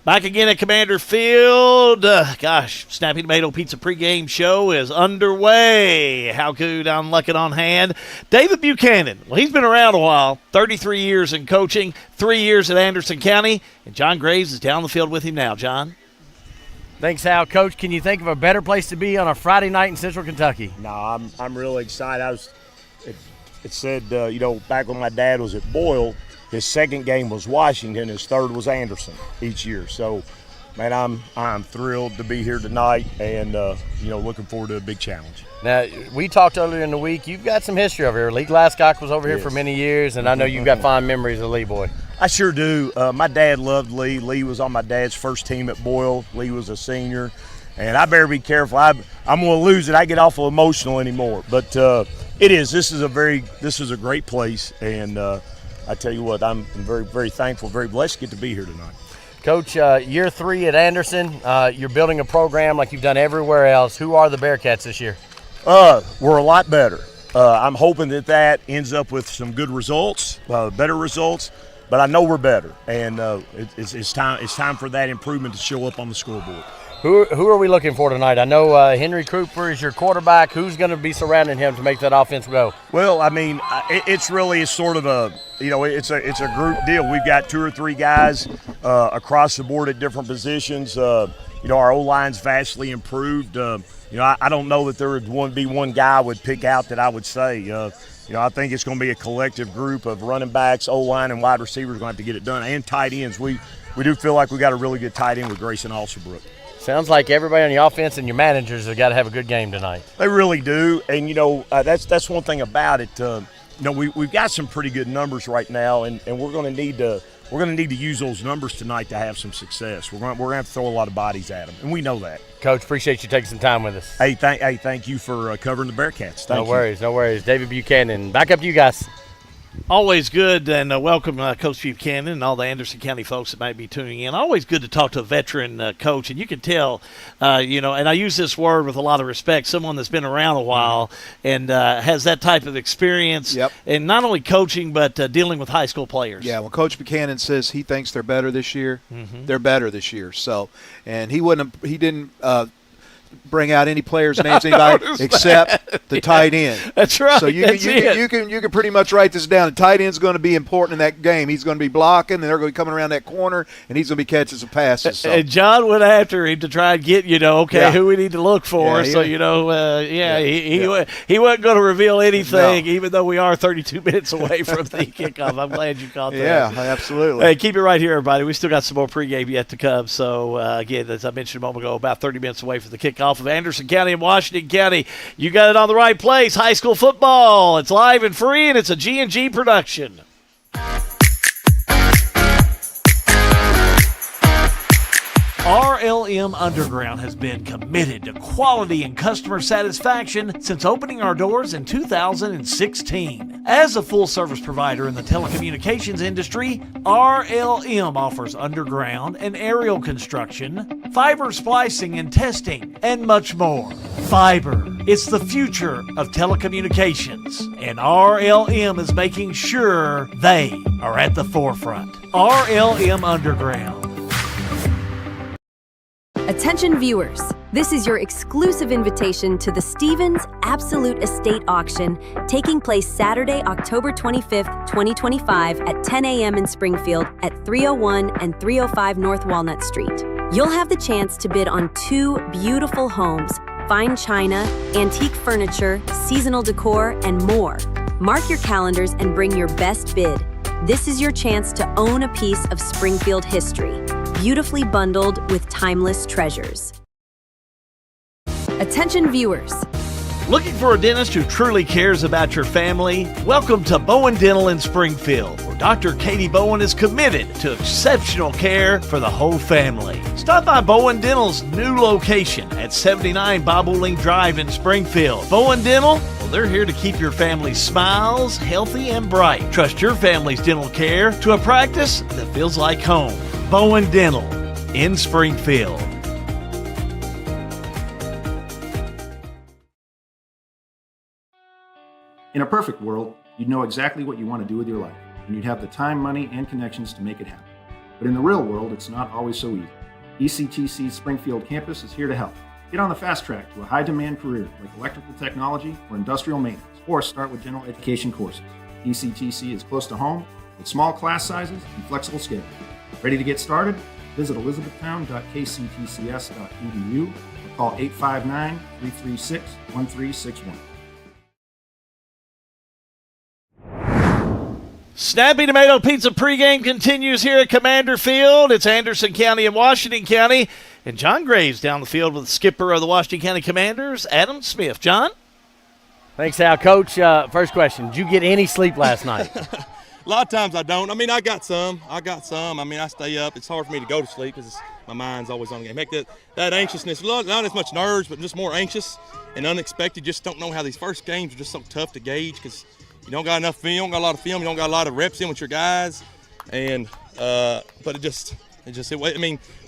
Back again at Commander Field. Snappy Tomato Pizza pregame show is underway. How good I'm lucking on hand. David Buchanan, well, he's been around a while, 33 years in coaching, 3 years at Anderson County, and John Graves is down the field with him now. John? Thanks, Al. Coach, can you think of a better place to be on a Friday night in Central Kentucky? No, I'm really excited. It said, back when my dad was at Boyle, his second game was Washington, his third was Anderson each year. So, man, I'm thrilled to be here tonight and, looking forward to a big challenge. Now, we talked earlier in the week. You've got some history over here. Lee Glasscock was over here for many years, and I know you've got fond memories of Lee Boy. I sure do. My dad loved Lee. Lee was on my dad's first team at Boyle. Lee was a senior. And I better be careful. I'm going to lose it. I get awful emotional anymore. But it is. This is a great place. And I tell you what, I'm very, very thankful, very blessed to get to be here tonight. Coach, year 3 at Anderson, you're building a program like you've done everywhere else. Who are the Bearcats this year? We're a lot better. I'm hoping that ends up with some good results, better results. But I know we're better, and it's time for that improvement to show up on the scoreboard. Who are we looking for tonight? I know Henry Cooper is your quarterback. Who's going to be surrounding him to make that offense go? Well, I mean, it's sort of a it's a group deal. We've got 2 or 3 guys across the board at different positions. Our O-line's vastly improved. I don't know that there would be one guy I would pick out that I would say. I think it's going to be a collective group of running backs, O-line, and wide receivers going to have to get it done, and tight ends. We do feel like we got a really good tight end with Grayson Alsterbrook. Sounds like everybody on the offense and your managers have got to have a good game tonight. They really do, and that's one thing about it. We've got some pretty good numbers right now, and we're going to need to use those numbers tonight to have some success. We're going to have to throw a lot of bodies at them, and we know that. Coach, appreciate you taking some time with us. Hey, thank you for covering the Bearcats. No worries. David Buchanan, back up to you guys. Always good, and welcome Coach Buchanan and all the Anderson County folks that might be tuning in. Always good to talk to a veteran coach, and you can tell, and I use this word with a lot of respect, someone that's been around a while and has that type of experience, and not only coaching but dealing with high school players. Yeah, well, Coach Buchanan says he thinks they're better this year. They're better this year. So, and he didn't bring out any players' names, anybody except the tight end. That's right. So you can pretty much write this down. The tight end's going to be important in that game. He's going to be blocking, and they're going to be coming around that corner, and he's going to be catching some passes. So. And John went after him to try and get who we need to look for. He wasn't going to reveal anything, even though we are 32 minutes away from the kickoff. I'm glad you caught that. Yeah, absolutely. Hey, keep it right here, everybody. We still got some more pregame yet to come. So again, as I mentioned a moment ago, about 30 minutes away from the kickoff of Anderson County and Washington County. You got it on the right place. High school football. It's live and free, and it's a G&G production. RLM Underground has been committed to quality and customer satisfaction since opening our doors in 2016. As a full-service provider in the telecommunications industry, RLM offers underground and aerial construction, fiber splicing and testing, and much more. Fiber, it's the future of telecommunications, and RLM is making sure they are at the forefront. RLM Underground. Attention viewers, this is your exclusive invitation to the Stevens Absolute Estate Auction taking place Saturday, October 25th, 2025 at 10 a.m. in Springfield at 301 and 305 North Walnut Street. You'll have the chance to bid on 2 beautiful homes, fine china, antique furniture, seasonal decor, and more. Mark your calendars and bring your best bid. This is your chance to own a piece of Springfield history, beautifully bundled with timeless treasures. Attention viewers. Looking for a dentist who truly cares about your family? Welcome to Bowen Dental in Springfield, where Dr. Katie Bowen is committed to exceptional care for the whole family. Stop by Bowen Dental's new location at 79 Bobolink Drive in Springfield. Bowen Dental, well, they're here to keep your family's smiles healthy and bright. Trust your family's dental care to a practice that feels like home. Bowen Dental in Springfield. In a perfect world, you'd know exactly what you want to do with your life, and you'd have the time, money, and connections to make it happen. But in the real world, it's not always so easy. ECTC's Springfield campus is here to help. Get on the fast track to a high-demand career like electrical technology or industrial maintenance, or start with general education courses. ECTC is close to home with small class sizes and flexible schedules. Ready to get started? Visit elizabethtown.kctcs.edu or call 859-336-1361. Snappy Tomato Pizza pregame continues here at Commander Field. It's Anderson County and Washington County. And John Graves down the field with the skipper of the Washington County Commanders, Adam Smith. John? Thanks, Al. Coach, first question. Did you get any sleep last night? A lot of times I don't. I mean, I got some. I mean, I stay up. It's hard for me to go to sleep because my mind's always on the game. Heck, that anxiousness, not as much nerves, but just more anxious and unexpected. Just don't know how these first games are just so tough to gauge because you don't got enough film, you don't got a lot of film, you don't got a lot of reps in with your guys. And but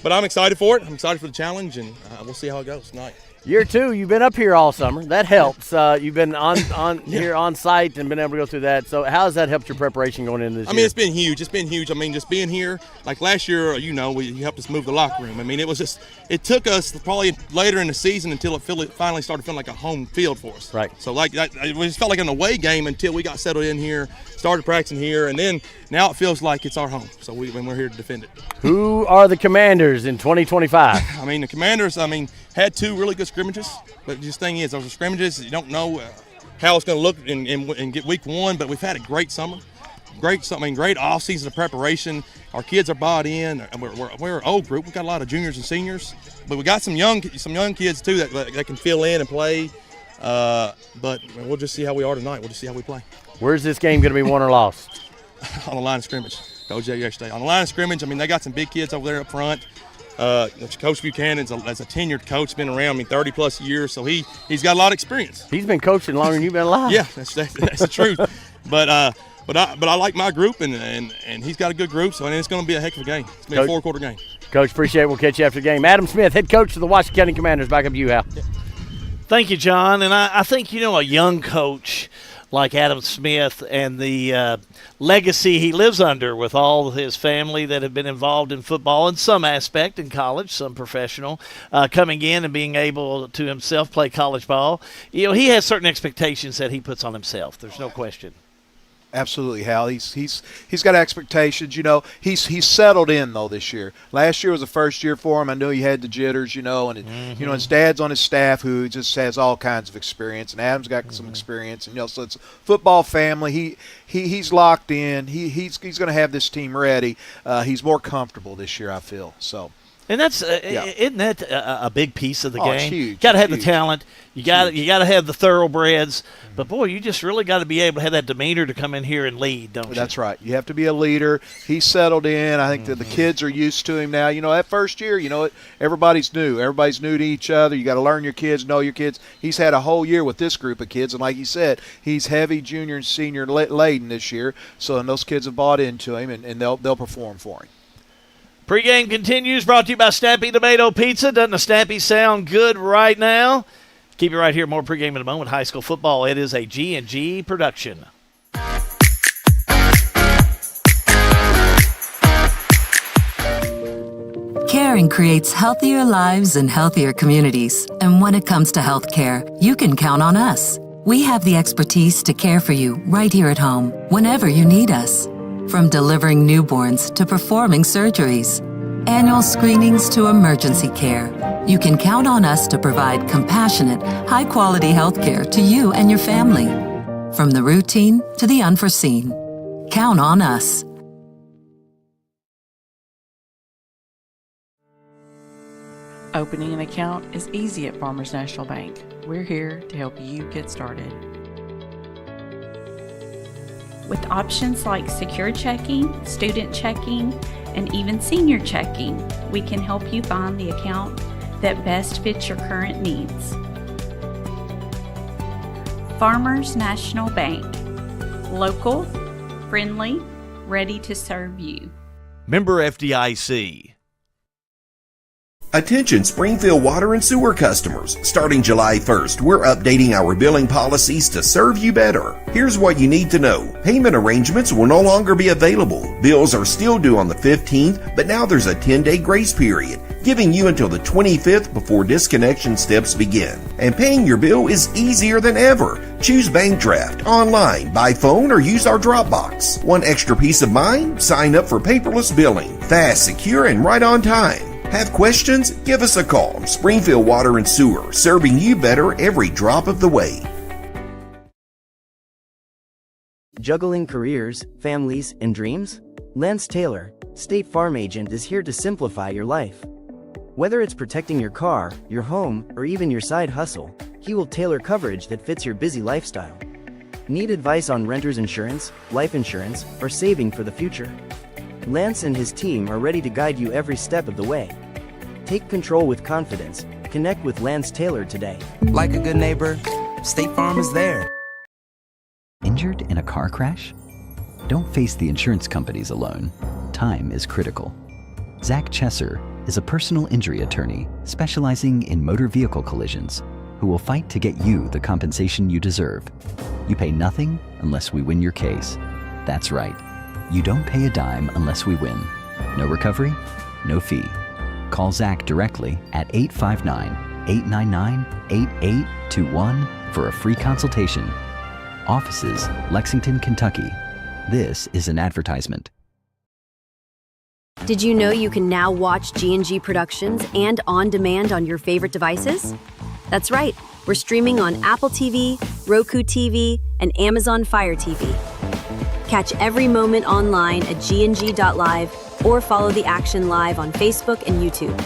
but I'm excited for it. I'm excited for the challenge, and we'll see how it goes tonight. Year two, you've been up here all summer. That helps. You've been on here on site and been able to go through that. So how has that helped your preparation going into this year? I mean, it's been huge. It's been huge. I mean, just being here, like last year, you helped us move the locker room. I mean, it took us probably later in the season until it finally started feeling like a home field for us. Right. So it just felt like an away game until we got settled in here, started practicing here, and then now it feels like it's our home. So we're here to defend it. Who are the Commanders in 2025? I mean, the Commanders, had two really good scrimmages, but the thing is, those are scrimmages. You don't know how it's going to look and get week one, but we've had a great summer. Great off season of preparation. Our kids are bought in. We're an old group. We've got a lot of juniors and seniors, but we got some young kids too that can fill in and play. But we'll just see how we are tonight. We'll just see how we play. Where's this game going to be won or lost? On the line of scrimmage. Coach yesterday. On the line of scrimmage, they got some big kids over there up front. Coach Buchanan is a tenured coach, been around 30-plus years, so he's got a lot of experience. He's been coaching longer than you've been alive. Yeah, that's the truth. But I like my group, and he's got a good group, so it's going to be a heck of a game. It's going to be a 4-quarter game. Coach, appreciate it. We'll catch you after the game. Adam Smith, head coach of the Washington County Commanders. Back up to you, Hal. Yeah. Thank you, John. And I think, a young coach like Adam Smith and the legacy he lives under with all of his family that have been involved in football in some aspect in college, some professional, coming in and being able to himself play college ball. He has certain expectations that he puts on himself. There's no question. Absolutely, Hal. He's got expectations. He's settled in though this year. Last year was the first year for him. I know he had the jitters, and his dad's on his staff who just has all kinds of experience, and Adam's got some experience, and so it's a football family. He's locked in. He's going to have this team ready. He's more comfortable this year, I feel. So. And that's isn't that a big piece of the game? It's huge. Got to have the talent. You got to have the thoroughbreds. But boy, you just really got to be able to have that demeanor to come in here and lead, don't you? That's right. You have to be a leader. He's settled in. I think that the kids are used to him now. That first year, everybody's new. Everybody's new to each other. You got to learn your kids, know your kids. He's had a whole year with this group of kids, and like you said, he's heavy junior and senior laden this year. So and those kids have bought into him, and they'll perform for him. Pre-game continues, brought to you by Snappy Tomato Pizza. Doesn't a Snappy sound good right now? Keep it right here. More pregame in a moment. High school football. It is a G&G production. Caring creates healthier lives and healthier communities. And when it comes to healthcare, you can count on us. We have the expertise to care for you right here at home, whenever you need us. From delivering newborns to performing surgeries, annual screenings to emergency care, you can count on us to provide compassionate, high-quality health care to you and your family. From the routine to the unforeseen, count on us. Opening an account is easy at Farmers National Bank. We're here to help you get started. With options like secure checking, student checking, and even senior checking, we can help you find the account that best fits your current needs. Farmers National Bank. Local, friendly, ready to serve you. Member FDIC. Attention Springfield water and sewer customers. Starting July 1st, we're updating our billing policies to serve you better. Here's what you need to know. Payment arrangements will no longer be available. Bills are still due on the 15th, but now there's a 10-day grace period. giving you until the 25th before disconnection steps begin. And paying your bill is easier than ever. Choose Bank Draft online, by phone, or use our Dropbox. Want extra peace of mind? Sign up for paperless billing. Fast, secure, and right on time. Have questions? Give us a call. Springfield Water and Sewer, serving you better every drop of the way. Juggling careers, families, and dreams? Lance Taylor, State Farm Agent, is here to simplify your life. Whether it's protecting your car, your home, or even your side hustle, he will tailor coverage that fits your busy lifestyle. Need advice on renter's insurance, life insurance, or saving for the future? Lance and his team are ready to guide you every step of the way. Take control with confidence. Connect with Lance Taylor today. Like a good neighbor, State Farm is there. Injured in a car crash? Don't face the insurance companies alone. Time is critical. Zach Chesser is a personal injury attorney specializing in motor vehicle collisions who will fight to get you the compensation you deserve. You pay nothing unless we win your case. That's right. You don't pay a dime unless we win. No recovery, no fee. Call Zach directly at 859-899-8821 for a free consultation. Offices, Lexington, Kentucky. This is an advertisement. Did you know you can now watch G&G Productions and on demand on your favorite devices? That's right. We're streaming on Apple TV, Roku TV, and Amazon Fire TV. Catch every moment online at gng.live or follow the action live on Facebook and YouTube.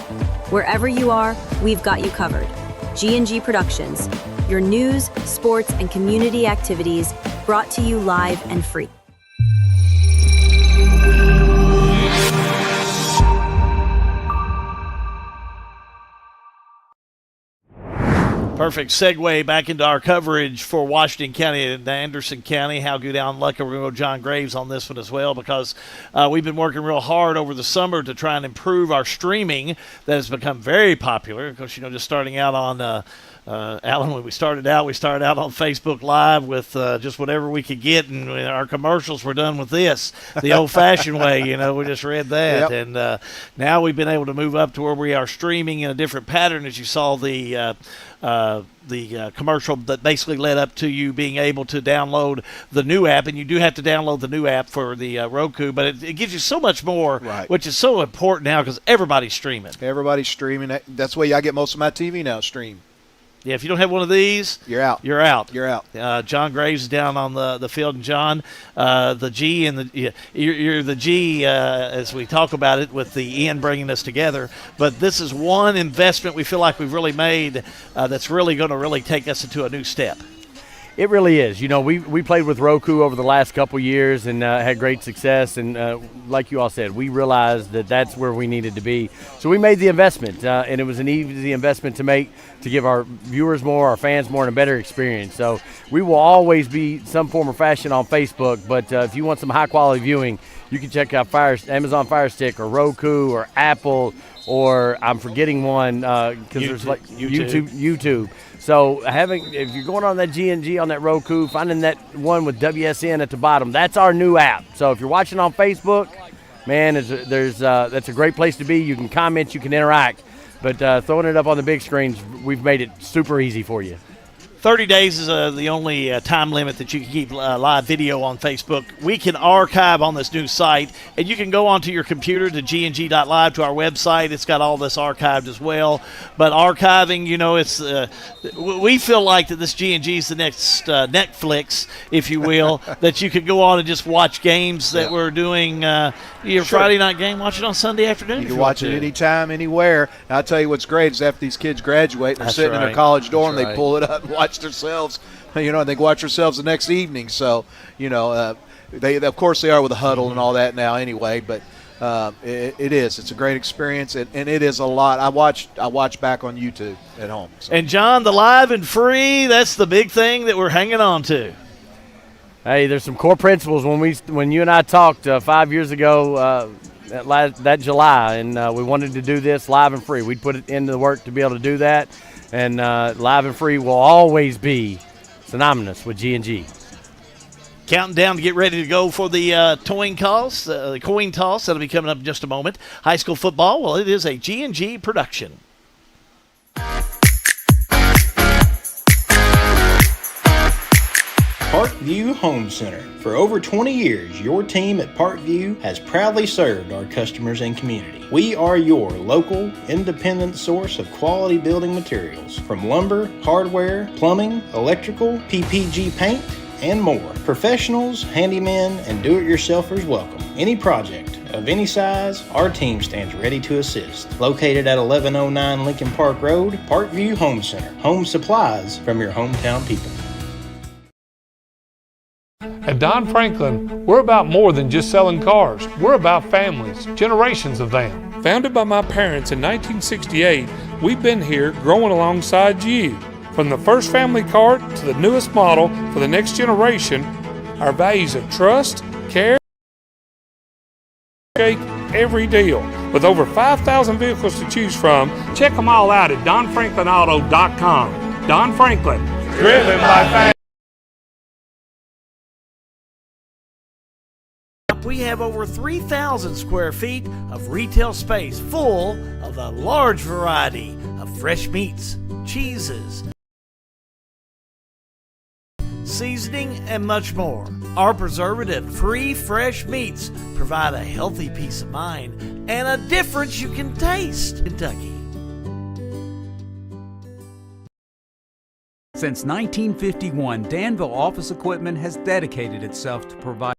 Wherever you are, we've got you covered. G&G Productions, your news, sports, and community activities brought to you live and free. Perfect segue back into our coverage for Washington County and Anderson County. How good down lucky. We're going to go John Graves on this one as well because we've been working real hard over the summer to try and improve our streaming that has become very popular. Of course, just starting out on Alan, when we started out on Facebook Live with just whatever we could get, and our commercials were done with this, the old-fashioned way. We just read that. Yep. And now we've been able to move up to where we are streaming in a different pattern, as you saw the commercial that basically led up to you being able to download the new app, and you do have to download the new app for the Roku, but it gives you so much more, right, which is so important now because everybody's streaming. Everybody's streaming. That's the way I get most of my TV now, stream. Yeah, if you don't have one of these, you're out. You're out. You're out. John Graves is down on the field, and John, the G and you're the G as we talk about it with the N bringing us together. But this is one investment we feel like we've really made that's really going to really take us into a new step. It really is. We played with Roku over the last couple years and had great success. And like you all said, we realized that that's where we needed to be. So we made the investment, and it was an easy investment to make to give our viewers more, our fans more, and a better experience. So we will always be some form or fashion on Facebook. But if you want some high-quality viewing, you can check out Amazon Fire Stick or Roku or Apple, or I'm forgetting one because there's like YouTube. So if you're going on that G&G on that Roku, finding that one with WSN at the bottom, that's our new app. So if you're watching on Facebook, man, that's a great place to be. You can comment, you can interact. But throwing it up on the big screens, we've made it super easy for you. 30 days is the only time limit that you can keep live video on Facebook. We can archive on this new site, and you can go onto your computer to gng.live to our website. It's got all this archived as well. But archiving, it's we feel like that this G&G is the next Netflix, if you will, that you could go on and just watch games that we're doing. Your Friday night game, watch it on Sunday afternoon. You can watch it anytime, anywhere. And I'll tell you what's great is after these kids graduate, they're sitting in their college dorm, they pull it up and watch themselves, and they watch themselves the next evening. So, they of course they are with a huddle and all that now anyway, but it's a great experience, and it is a lot. I watch back on YouTube at home. So. And John, the live and free, that's the big thing that we're hanging on to. Hey, there's some core principles when you and I talked 5 years ago that July, and we wanted to do this live and free. We'd put it into the work to be able to do that, and live and free will always be synonymous with G&G. Counting down to get ready to go for the coin toss. That'll be coming up in just a moment. High school football, well, it is a G&G production. Parkview Home Center. For over 20 years, your team at Parkview has proudly served our customers and community. We are your local, independent source of quality building materials, from lumber, hardware, plumbing, electrical, PPG paint, and more. Professionals, handymen, and do-it-yourselfers welcome. Any project of any size, our team stands ready to assist. Located at 1109 Lincoln Park Road, Parkview Home Center. Home supplies from your hometown people. At Don Franklin, we're about more than just selling cars. We're about families, generations of them. Founded by my parents in 1968, we've been here growing alongside you. From the first family car to the newest model for the next generation, our values of trust, care, shake every deal. With over 5,000 vehicles to choose from, check them all out at DonFranklinAuto.com. Don Franklin, driven by family. We have over 3,000 square feet of retail space full of a large variety of fresh meats, cheeses, seasoning, and much more. Our preservative-free fresh meats provide a healthy peace of mind and a difference you can taste. Kentucky. Since 1951, Danville Office Equipment has dedicated itself to provide.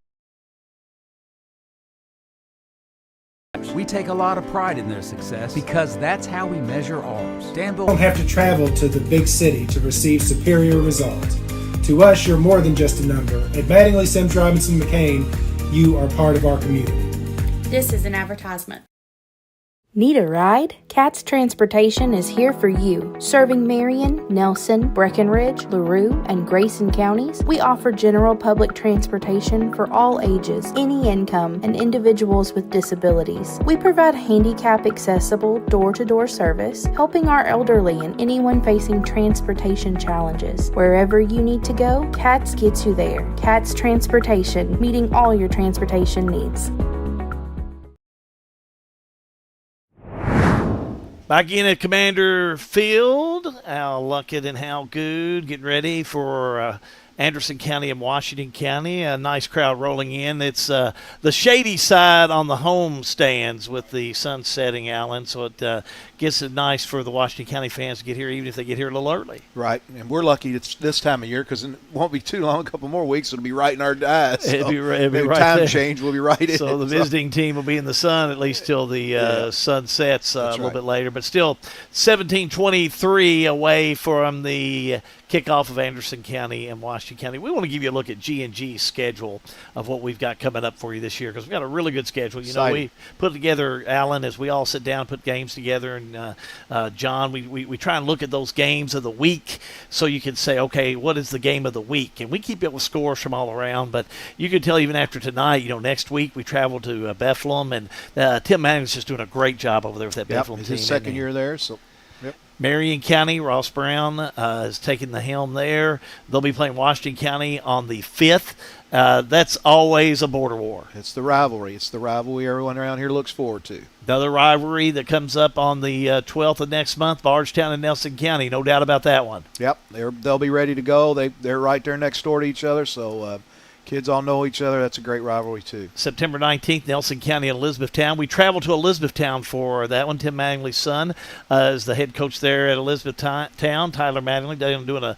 We take a lot of pride in their success because that's how we measure ours. Danville don't have to travel to the big city to receive superior results. To us, you're more than just a number. At Mattingly, Sims, Robinson, McCain, you are part of our community. This is an advertisement. Need a ride? Cats Transportation is here for you. Serving Marion, Nelson, Breckenridge, LaRue, and Grayson counties, we offer general public transportation for all ages, any income, and individuals with disabilities. We provide handicap-accessible, door-to-door service, helping our elderly and anyone facing transportation challenges. Wherever you need to go, Cats gets you there. Cats Transportation, meeting all your transportation needs. Back in at Commander Field, Al Luckett and Hal Good getting ready for Anderson County and Washington County. A nice crowd rolling in. It's the shady side on the home stands with the sun setting, Alan, so it gets it nice for the Washington County fans to get here, even if they get here a little early. Right, and we're lucky it's this time of year because it won't be too long, a couple more weeks, it'll be right in our eyes. So it'll be right time there. Change, we'll be right in. So the visiting team will be in the sun at least till the sun sets a little bit later. But still, 17-23 away from the kickoff of Anderson County and Washington County. We want to give you a look at G&G's schedule of what we've got coming up for you this year because we've got a really good schedule. You know, we put together, Alan, as we all sit down, put games together, and John, we try and look at those games of the week so you can say, okay, what is the game of the week? And we keep it with scores from all around, but you can tell even after tonight, you know, next week we travel to Bethlehem, and Tim Manning's just doing a great job over there with that Bethlehem team. His second year there, so Marion County, Ross Brown is taking the helm there. They'll be playing Washington County on the 5th. That's always a border war. It's the rivalry. It's the rivalry everyone around here looks forward to. The other rivalry that comes up on the 12th of next month, Bardstown and Nelson County. No doubt about that one. Yep, they'll be ready to go. They're right there next door to each other, so kids all know each other. That's a great rivalry, too. September 19th, Nelson County and Elizabethtown. We traveled to Elizabethtown for that one. Tim Mattingly's son is the head coach there at Elizabethtown. Tyler Mattingly, they're doing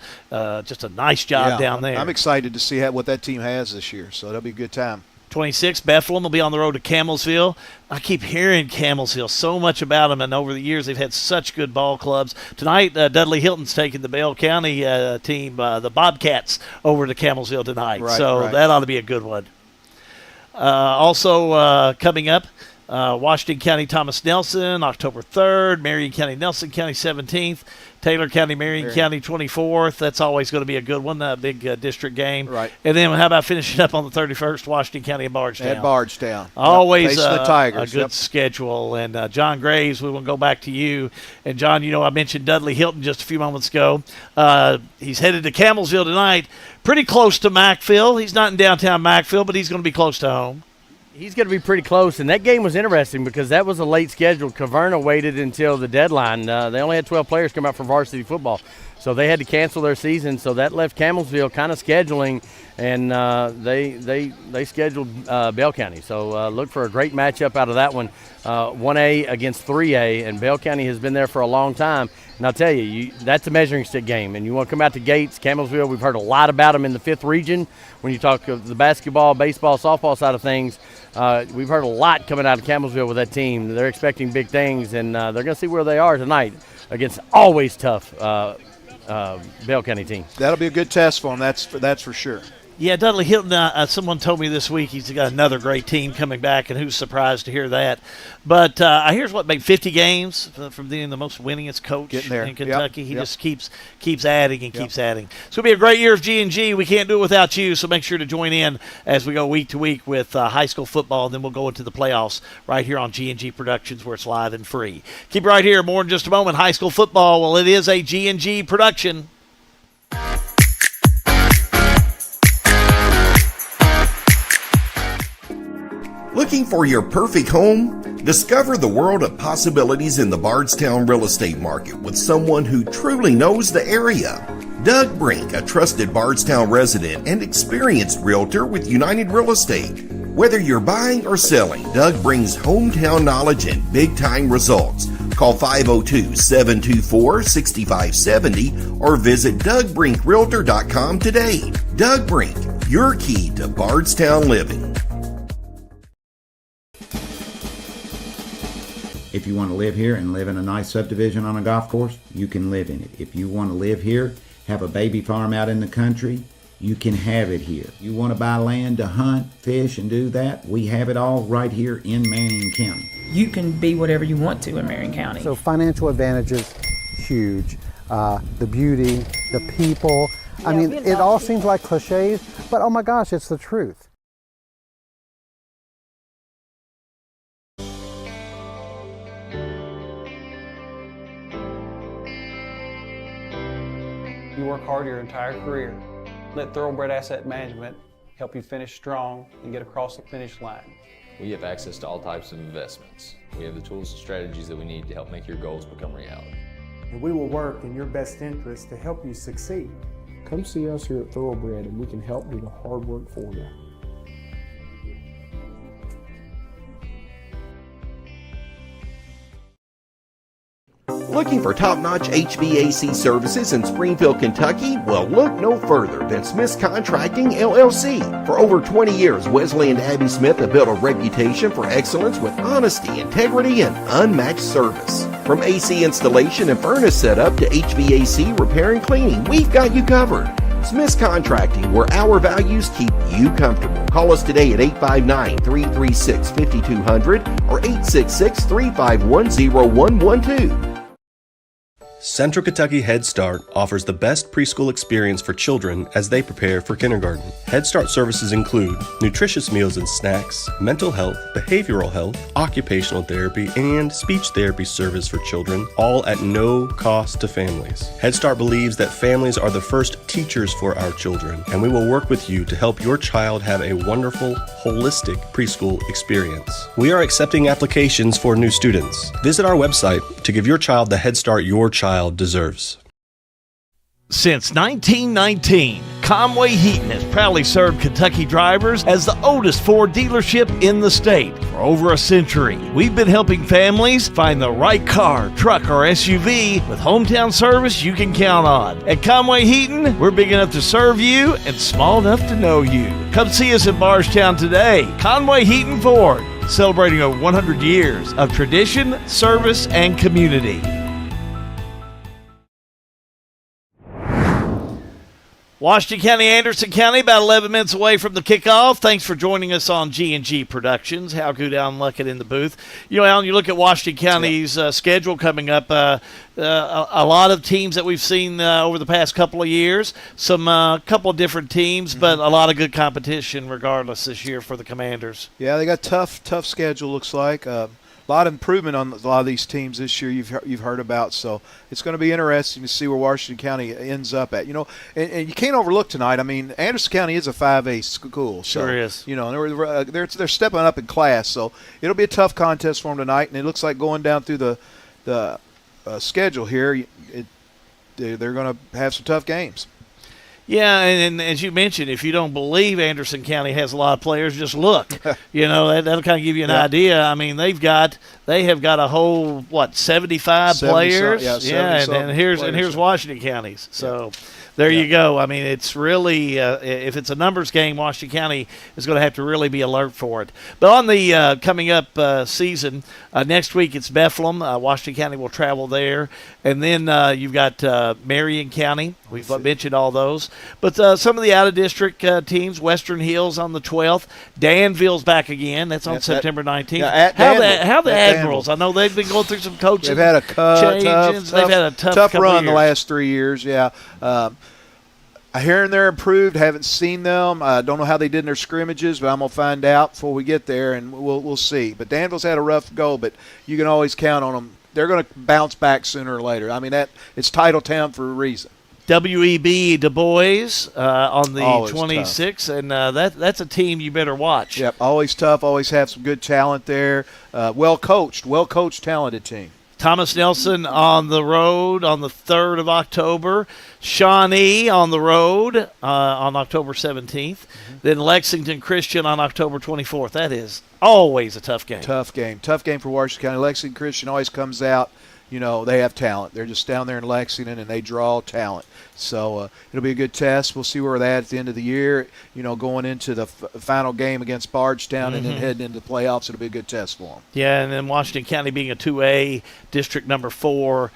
just a nice job down there. I'm excited to see what that team has this year, so that'll be a good time. 26, Bethlehem will be on the road to Camelsville. I keep hearing Camelsville so much about them, and over the years they've had such good ball clubs. Tonight, Dudley Hilton's taking the Bell County team, the Bobcats, over to Camelsville tonight. That ought to be a good one. Also coming up, Washington County, Thomas Nelson, October 3rd. Marion County, Nelson County, 17th. Taylor County, Marion County, 24th. That's always going to be a good one, a big district game. Right. And then how about finishing up on the 31st, Washington County and Bardstown? At Bardstown. Always the Tigers. a good schedule. And John Graves, we want to go back to you. And, John, I mentioned Dudley Hilton just a few moments ago. He's headed to Campbellsville tonight, pretty close to Mackville. He's not in downtown Mackville, but he's going to be close to home. He's going to be pretty close, and that game was interesting because that was a late schedule. Caverna waited until the deadline. They only had 12 players come out for varsity football, so they had to cancel their season. So that left Campbellsville kind of scheduling, and they scheduled Bell County. So look for a great matchup out of that one, 1A against 3A, and Bell County has been there for a long time. And I'll tell you, that's a measuring stick game, and you want to come out to Gates, Campbellsville. We've heard a lot about them in the 5th region. When you talk of the basketball, baseball, softball side of things, we've heard a lot coming out of Campbellsville with that team. They're expecting big things, and they're going to see where they are tonight against always tough Bell County team. That'll be a good test for them, that's for sure. Yeah, Dudley Hilton, someone told me this week he's got another great team coming back, and who's surprised to hear that. But I hear maybe 50 games from being the most winningest coach in Kentucky. He just keeps adding and keeps adding. It's going to be a great year of G&G. We can't do it without you, so make sure to join in as we go week to week with high school football, and then we'll go into the playoffs right here on G&G Productions where it's live and free. Keep it right here. More in just a moment. High school football, well, it is a G&G production. Looking for your perfect home? Discover the world of possibilities in the Bardstown real estate market with someone who truly knows the area. Doug Brink, a trusted Bardstown resident and experienced realtor with United Real Estate. Whether you're buying or selling, Doug brings hometown knowledge and big-time results. Call 502-724-6570 or visit DougBrinkRealtor.com today. Doug Brink, your key to Bardstown living. If you want to live here and live in a nice subdivision on a golf course, you can live in it. If you want to live here, have a baby farm out in the country, you can have it here. You want to buy land to hunt, fish, and do that, we have it all right here in Marion County. You can be whatever you want to in Marion County. So financial advantages, huge. The beauty, the people. I mean, it all seems like cliches, but oh my gosh, it's the truth. You work hard your entire career. Let Thoroughbred Asset Management help you finish strong and get across the finish line. We have access to all types of investments. We have the tools and strategies that we need to help make your goals become reality. And we will work in your best interest to help you succeed. Come see us here at Thoroughbred and we can help do the hard work for you. Looking for top-notch HVAC services in Springfield, Kentucky? Well, look no further than Smith's Contracting, LLC. For over 20 years, Wesley and Abby Smith have built a reputation for excellence with honesty, integrity, and unmatched service. From AC installation and furnace setup to HVAC repair and cleaning, we've got you covered. Smith's Contracting, where our values keep you comfortable. Call us today at 859-336-5200 or 866-351-0112. Central Kentucky Head Start offers the best preschool experience for children as they prepare for kindergarten. Head Start services include nutritious meals and snacks, mental health, behavioral health, occupational therapy, and speech therapy service for children, all at no cost to families. Head Start believes that families are the first teachers for our children, and we will work with you to help your child have a wonderful, holistic preschool experience. We are accepting applications for new students. Visit our website to give your child the Head Start your child deserves. Since 1919, Conway Heaton has proudly served Kentucky drivers as the oldest Ford dealership in the state. For over a century, we've been helping families find the right car, truck, or SUV with hometown service you can count on. At Conway Heaton, we're big enough to serve you and small enough to know you. Come see us in Bardstown today. Conway Heaton Ford, celebrating over 100 years of tradition, service, and community. Washington County, Anderson County, about 11 minutes away from the kickoff. Thanks for joining us on G&G Productions. Hal Goodall Luckett in the booth. You know, Alan, you look at Washington County's schedule coming up. A lot of teams that we've seen over the past couple of years. Some couple of different teams, but a lot of good competition regardless this year for the Commanders. Yeah, they got tough schedule, looks like. A lot of improvement on a lot of these teams this year you've heard about, so it's going to be interesting to see where Washington County ends up at. You know, and you can't overlook tonight. I mean, Anderson County is a 5A school. So, sure is. You know, they're stepping up in class, so it'll be a tough contest for them tonight, and it looks like going down through the schedule here, they're going to have some tough games. Yeah, and as you mentioned, if you don't believe Anderson County has a lot of players, just look. You know, that'll kind of give you an idea. I mean, they have got a whole 75 players. And here's Washington County's. So there you go. I mean, it's really if it's a numbers game, Washington County is going to have to really be alert for it. But on the coming up season, next week it's Bethlehem. Washington County will travel there, and then you've got Marion County. We've mentioned all those. But some of the out-of-district teams, Western Hills on the 12th. Danville's back again. That's on September 19th. How the Admirals? I know they've been going through some coaching changes. They've had a tough run the last 3 years, yeah. I hear they're improved. Haven't seen them. I don't know how they did in their scrimmages, but I'm going to find out before we get there, and we'll see. But Danville's had a rough go, but you can always count on them. They're going to bounce back sooner or later. I mean, it's title town for a reason. WEB Du Bois on the Always 26th, tough. And that's a team you better watch. Yep, always tough, always have some good talent there. Well-coached, talented team. Thomas Nelson on the road on the 3rd of October. Shawnee on the road on October 17th. Then Lexington Christian on October 24th. That is always a tough game. Tough game for Washington County. Lexington Christian always comes out. You know, they have talent. They're just down there in Lexington, and they draw talent. So it'll be a good test. We'll see where they're at the end of the year. You know, going into the final game against Bardstown and then heading into the playoffs, it'll be a good test for them. Yeah, and then Washington County being a 2A, district number 4,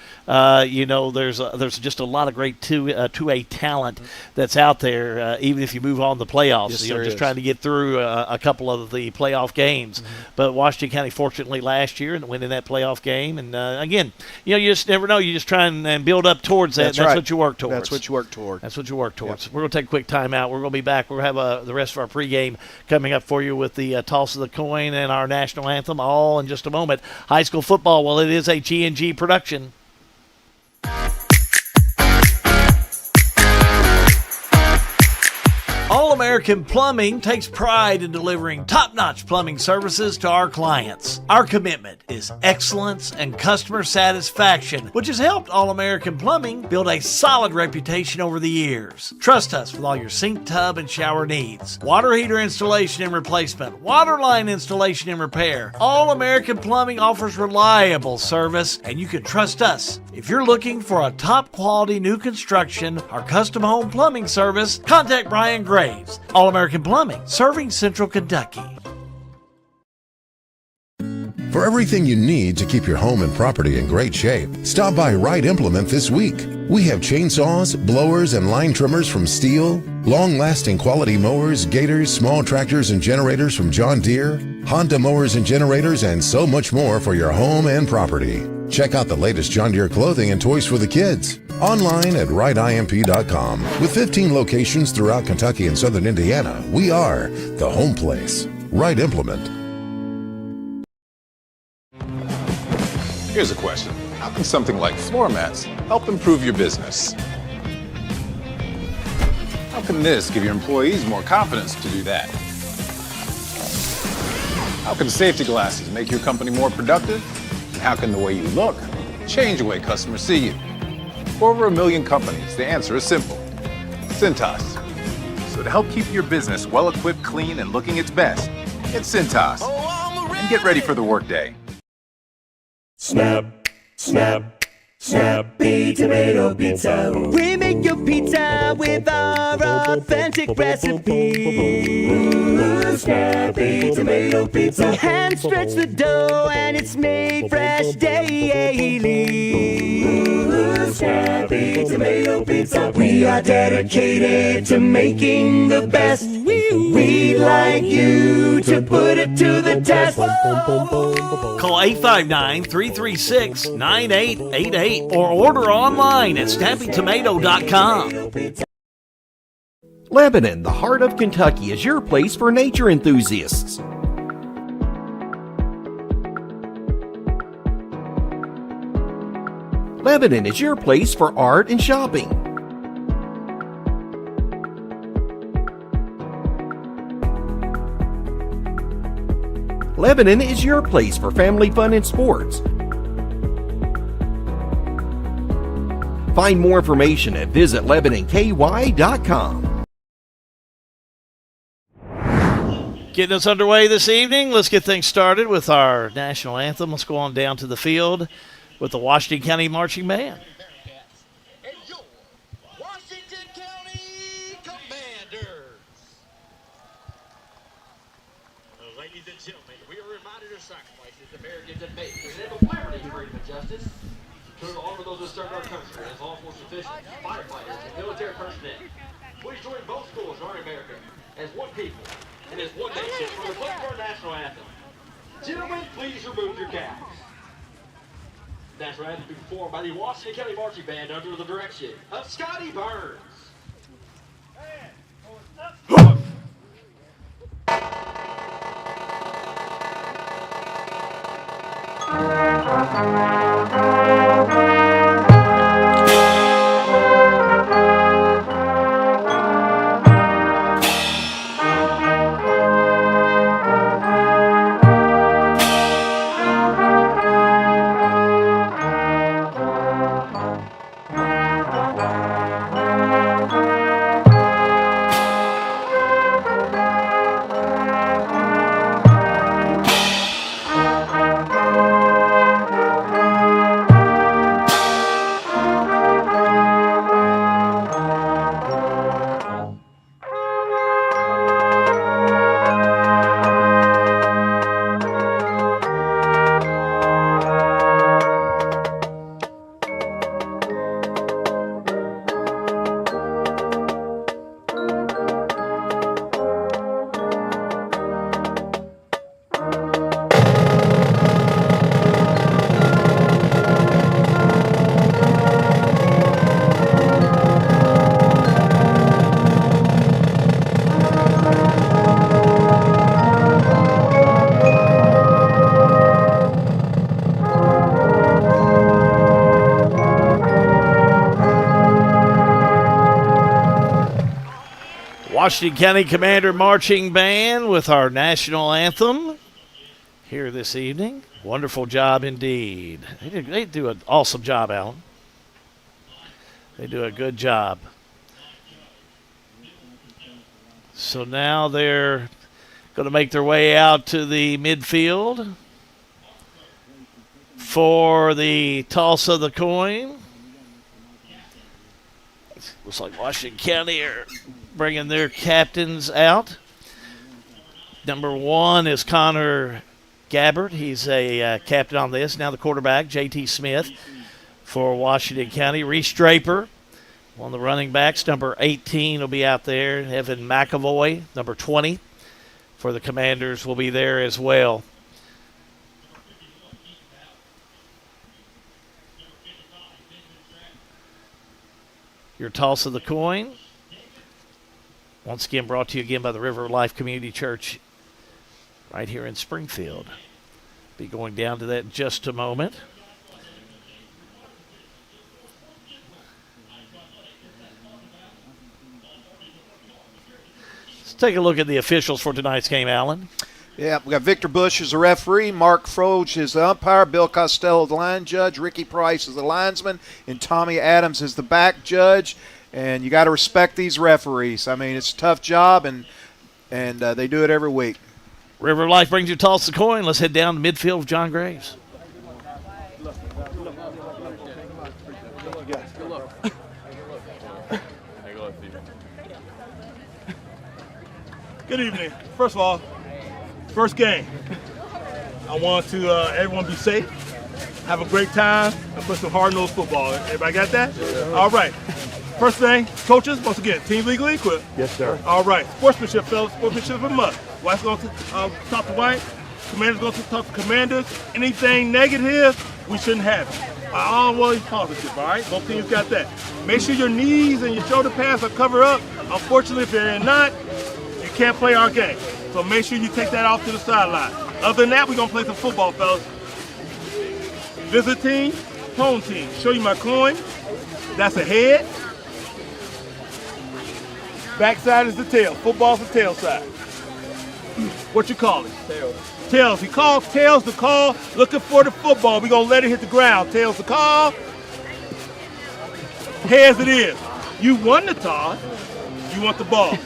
you know, there's just a lot of great 2A talent that's out there, even if you move on to the playoffs. Yes, you know, just trying to get through a couple of the playoff games. But Washington County, fortunately, last year and winning that playoff game. And, again, you know, you just never know. You just try and build up towards that. That's what you work towards. That's what you work toward. Yep. We're going to take a quick timeout. We're going to be back. We're going to have the rest of our pregame coming up for you with the toss of the coin and our national anthem all in just a moment. High school football, well, it is a G&G production. All-American Plumbing takes pride in delivering top-notch plumbing services to our clients. Our commitment is excellence and customer satisfaction, which has helped All-American Plumbing build a solid reputation over the years. Trust us with all your sink, tub, and shower needs. Water heater installation and replacement, water line installation and repair. All-American Plumbing offers reliable service, and you can trust us. If you're looking for a top-quality new construction or custom home plumbing service, contact Brian Graves. All-American Plumbing, serving Central Kentucky. For everything you need to keep your home and property in great shape, stop by Wright Implement this week. We have chainsaws, blowers, and line trimmers from Steel, long-lasting quality mowers, gators, small tractors, and generators from John Deere, Honda mowers and generators, and so much more for your home and property. Check out the latest John Deere clothing and toys for the kids. Online at wrightimp.com. With 15 locations throughout Kentucky and southern Indiana, we are the home place. Wright Implement. Here's a question. How can something like floor mats help improve your business? How can this give your employees more confidence to do that? How can safety glasses make your company more productive? And how can the way you look change the way customers see you? For over 1 million companies, the answer is simple. Cintas. So to help keep your business well-equipped, clean, and looking its best, get Cintas. And get ready for the workday. Snap, snap, Snappy Tomato Pizza. We make your pizza with our authentic recipe. Snappy tomato pizza. Hand stretch the dough and it's made fresh daily. Snappy tomato pizza. We are dedicated to making the best. We'd like you to put it to the test. Call 859-336-9888 or order online at snappytomato.com. Lebanon, the heart of Kentucky, is your place for nature enthusiasts. Lebanon is your place for art and shopping. Lebanon is your place for family fun and sports. Find more information at visitlebanonky.com. Getting us underway this evening, let's get things started with our national anthem. Let's go on down to the field with the Washington County Marching Band. Ladies and gentlemen, we are reminded of sacrifices the Americans have made to enable liberty, freedom, and justice. To honor those who serve our country as law enforcement officials, firefighters, and military personnel. Please join both schools in honoring America as one people and as one nation for the pledge of our national anthem. Gentlemen, please remove your caps. The national anthem will be performed by the Washington County Marching Band under the direction of Scotty Burns. Washington County Commander Marching Band with our national anthem here this evening. Wonderful job indeed. They do an awesome job, Alan. They do a good job. So now they're going to make their way out to the midfield for the toss of the coin. Looks like Washington County are bringing their captains out. Number 1 is Connor Gabbard. He's a captain on this. Now the quarterback, J.T. Smith for Washington County. Reese Draper, one of the running backs. Number 18 will be out there. Evan McAvoy, number 20 for the Commanders, will be there as well. Your toss of the coin. Once again, brought to you again by the River Life Community Church right here in Springfield. Be going down to that in just a moment. Let's take a look at the officials for tonight's game, Alan. Yeah, we got Victor Bush as the referee, Mark Froge is the umpire, Bill Costello the line judge, Ricky Price is the linesman, and Tommy Adams is the back judge. And you got to respect these referees. I mean, it's a tough job, and they do it every week. River Life brings you toss the coin. Let's head down to midfield with John Graves. Good evening. First of all, first game. I want to everyone be safe, have a great time, and play some hard-nosed football. Everybody got that? All right. First thing, coaches, once again, team legally equipped. Yes, sir. All right. Sportsmanship, fellas. Sportsmanship and must. White's going to talk to white. Commanders going to talk to commanders. Anything negative, we shouldn't have it. Always positive, all right? Both teams got that. Make sure your knees and your shoulder pads are covered up. Unfortunately, if they're not, you can't play our game. So make sure you take that off to the sideline. Other than that, we're going to play some football, fellas. Visit team, home team. Show you my coin. That's a head. Backside is the tail. Football's the tail side. What you call it? Tails. Tails. He calls tails the call, looking for the football. We're going to let it hit the ground. Tails the call. Heads it is. You won the toss. You want the ball.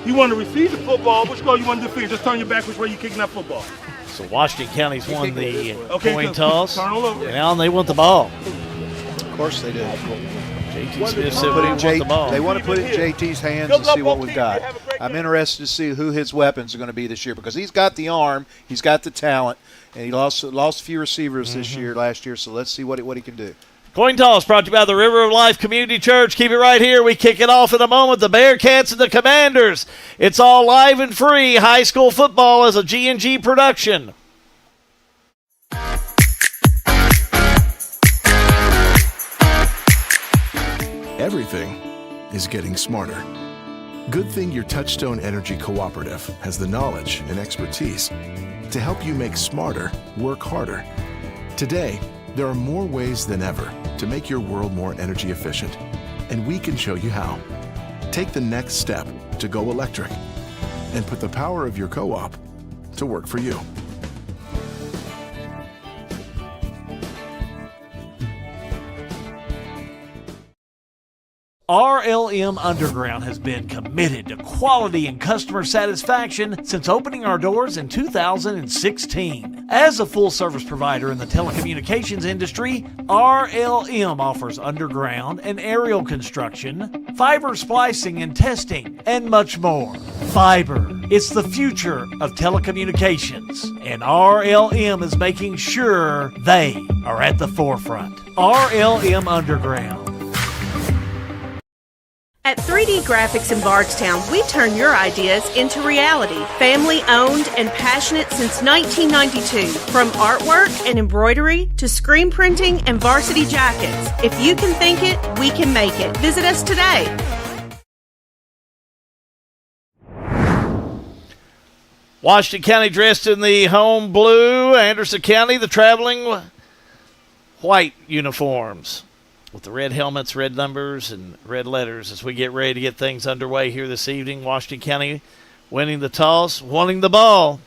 You want to receive the football. Which goal you want to defend? Just turn your back which way you're kicking that football. So Washington County's won the Okay, coin toss. turn all over. And now they want the ball. Of course they do. JT Smith said we want the ball. They want to put it in JT's hands and see what we've got. I'm interested to see who his weapons are going to be this year because he's got the arm, he's got the talent, and he lost a few receivers last year. So let's see what he can do. Coin toss brought to you by the River of Life Community Church. Keep it right here. We kick it off in a moment. The Bearcats and the Commanders. It's all live and free. High school football is a G&G production. Everything is getting smarter. Good thing your Touchstone Energy Cooperative has the knowledge and expertise to help you make smarter work harder. Today, there are more ways than ever to make your world more energy efficient, and we can show you how. Take the next step to go electric and put the power of your co-op to work for you. RLM Underground has been committed to quality and customer satisfaction since opening our doors in 2016. As a full-service provider in the telecommunications industry, RLM offers underground and aerial construction, fiber splicing and testing, and much more. Fiber, it's the future of telecommunications, and RLM is making sure they are at the forefront. RLM Underground. At 3D Graphics in Bardstown, we turn your ideas into reality. Family owned and passionate since 1992. From artwork and embroidery to screen printing and varsity jackets. If you can think it, we can make it. Visit us today. Washington County dressed in the home blue. Anderson County, the traveling white uniforms, with the red helmets, red numbers, and red letters as we get ready to get things underway here this evening. Washington County winning the toss, wanting the ball.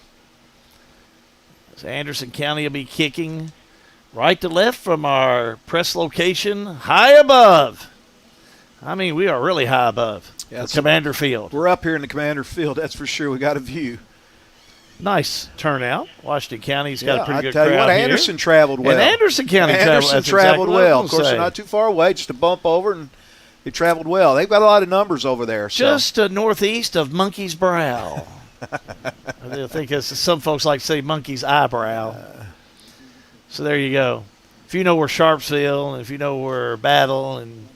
As Anderson County will be kicking right to left from our press location, high above. I mean, we are really high above the Commander Field. We're up here in the Commander Field, that's for sure. We got a view. Nice turnout. Washington County's got a pretty good crowd. I tell you what, here. Anderson traveled well. And Anderson County traveled well. Of course, they're not too far away, just a bump over, and they traveled well. They've got a lot of numbers over there. Just northeast of Monkey's Brow. I think some folks like to say Monkey's Eyebrow. So there you go. If you know where Sharpsville, and if you know where Battle and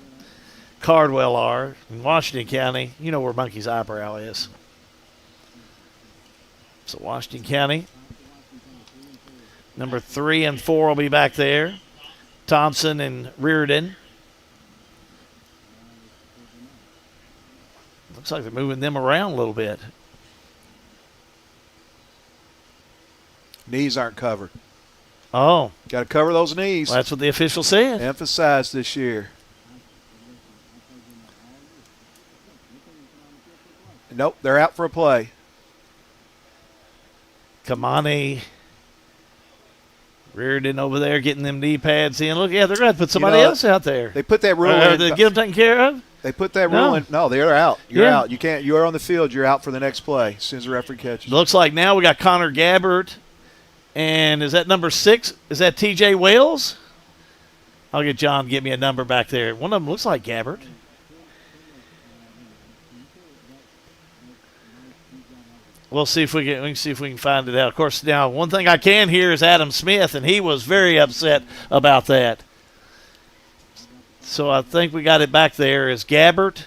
Cardwell are in Washington County, you know where Monkey's Eyebrow is. So Washington County, number 3 and 4 will be back there. Thompson and Reardon. Looks like they're moving them around a little bit. Knees aren't covered. Oh. Got to cover those knees. Well, that's what the official said. Emphasized this year. Nope, they're out for a play. Kamani, Reardon over there getting them knee pads in. Look, yeah, they're going to put somebody else out there. They put that rule in. They get them taken care of? They put that rule in. No, they're out. You're out. You can't. You are on the field. You're out for the next play as soon as the referee catches. Looks like now we got Connor Gabbert. And is that number 6? Is that TJ Wales? I'll get John to get me a number back there. One of them looks like Gabbert. We'll see if we can see if we can find it out. Of course, now one thing I can hear is Adam Smith, and he was very upset about that. So I think we got it back there. Is Gabbert